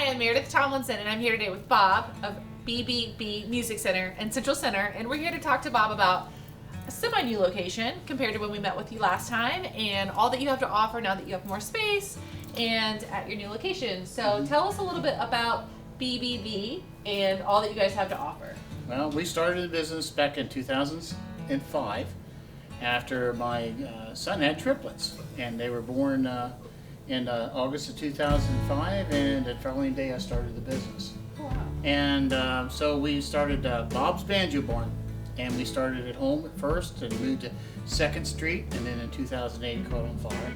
Hi, I'm Meredith Tomlinson, and I'm here today with Bob of BBB Music Center and Central Center, and we're here to talk to Bob about a semi-new location compared to when we met with you last time, and all that you have to offer now that you have more space and at your new location. So tell us a little bit about BBB and all that you guys have to offer. Well, we started the business back in 2005 after my son had triplets, and they were born in August of 2005, and the following day I started the business. Oh, wow. And so we started Bob's Banjo Barn, and we started at home at first and moved to 2nd Street, and then in 2008 it caught on fire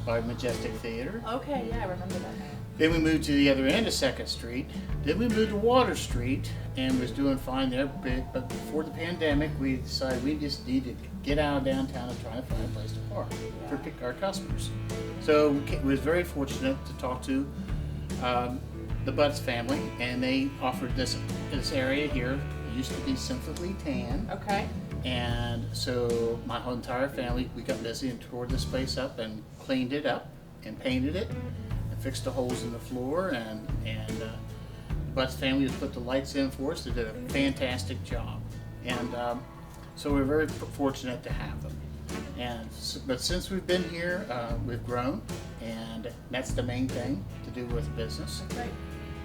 by Majestic Theater. Okay, yeah, I remember that now. Then we moved to the other end of 2nd Street. Then we moved to Water Street and was doing fine there. But before the pandemic, we decided we just needed to get out of downtown and try to find a place to park for our customers. So we was very fortunate to talk to the Butts family, and they offered this area here. It used to be Simply Tan. Okay. And so my whole entire family, we got busy and tore this place up and cleaned it up and painted it. Fixed the holes in the floor, and the Butts family has put the lights in for us. They did a fantastic job, and so we're very fortunate to have them. But since we've been here, we've grown, and that's the main thing to do with business. That's right.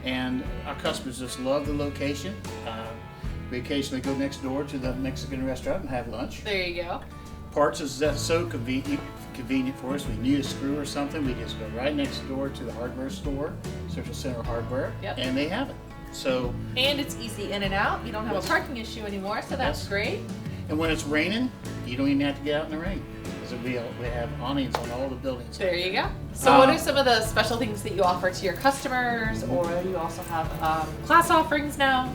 And our customers just love the location. We occasionally go next door to the Mexican restaurant and have lunch. There you go. Parts is so convenient for us. We need a screw or something, we just go right next door to the hardware store, Central Center Hardware, and they have it. So, and it's easy in and out. You don't have a parking issue anymore, so that's great. And when it's raining, you don't even have to get out in the rain, because we have awnings on all the buildings. There you go. So what are some of the special things that you offer to your customers, or you also have class offerings now?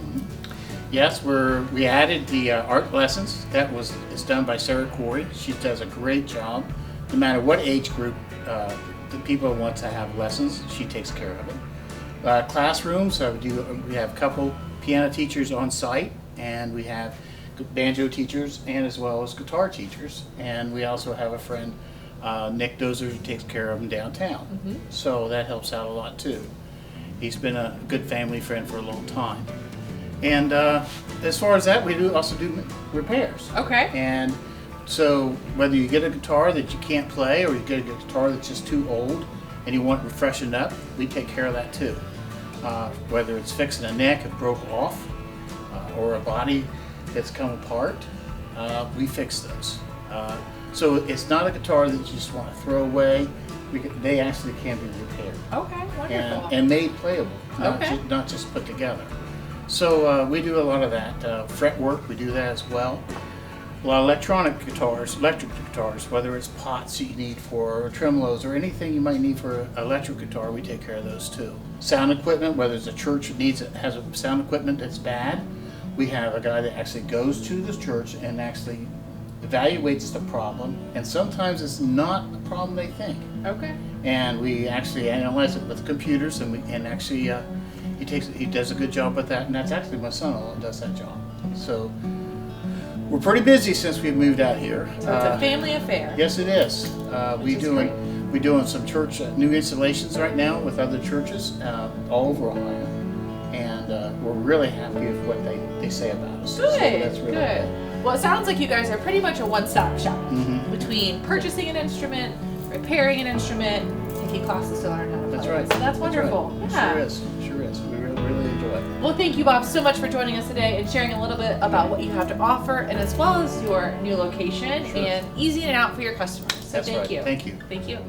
Yes, we added the art lessons. It's done by Sarah Corey. She does a great job. No matter what age group the people want to have lessons, she takes care of it. Classrooms, we have a couple piano teachers on site, and we have banjo teachers and as well as guitar teachers. And we also have a friend, Nick Dozer, who takes care of them downtown. So that helps out a lot too. He's been a good family friend for a long time. And as far as that, we also do repairs. Okay. And so whether you get a guitar that you can't play, or you get a guitar that's just too old and you want it freshened up, we take care of that too. Whether it's fixing a neck that broke off, or a body that's come apart, we fix those. So it's not a guitar that you just want to throw away. They actually can be repaired. Okay, wonderful. And made playable, not just put together. So we do a lot of that. Fret work, we do that as well. A lot of electric guitars, whether it's pots that you need for, or tremolos, or anything you might need for an electric guitar, we take care of those too. Sound equipment, whether it's a church that has a sound equipment that's bad, we have a guy that actually goes to the church and actually evaluates the problem, and sometimes it's not a problem they think. Okay. And we actually analyze it with computers, and he does a good job with that, and that's actually my son-in-law that does that job. So we're pretty busy since we've moved out here. So it's a family affair. Yes, it is. We're doing some church new installations right now with other churches all over Ohio, and we're really happy with what they say about us. Good. So that's really good. Well, it sounds like you guys are pretty much a one-stop shop between purchasing an instrument, repairing an instrument, taking classes to learn how to play. That's right. So that's wonderful. Right. Yeah. Sure is. We really enjoy it. Well, thank you, Bob, so much for joining us today and sharing a little bit about what you have to offer, and as well as your new location and easy in and out for your customers. So That's thank right. you. Thank you. Thank you.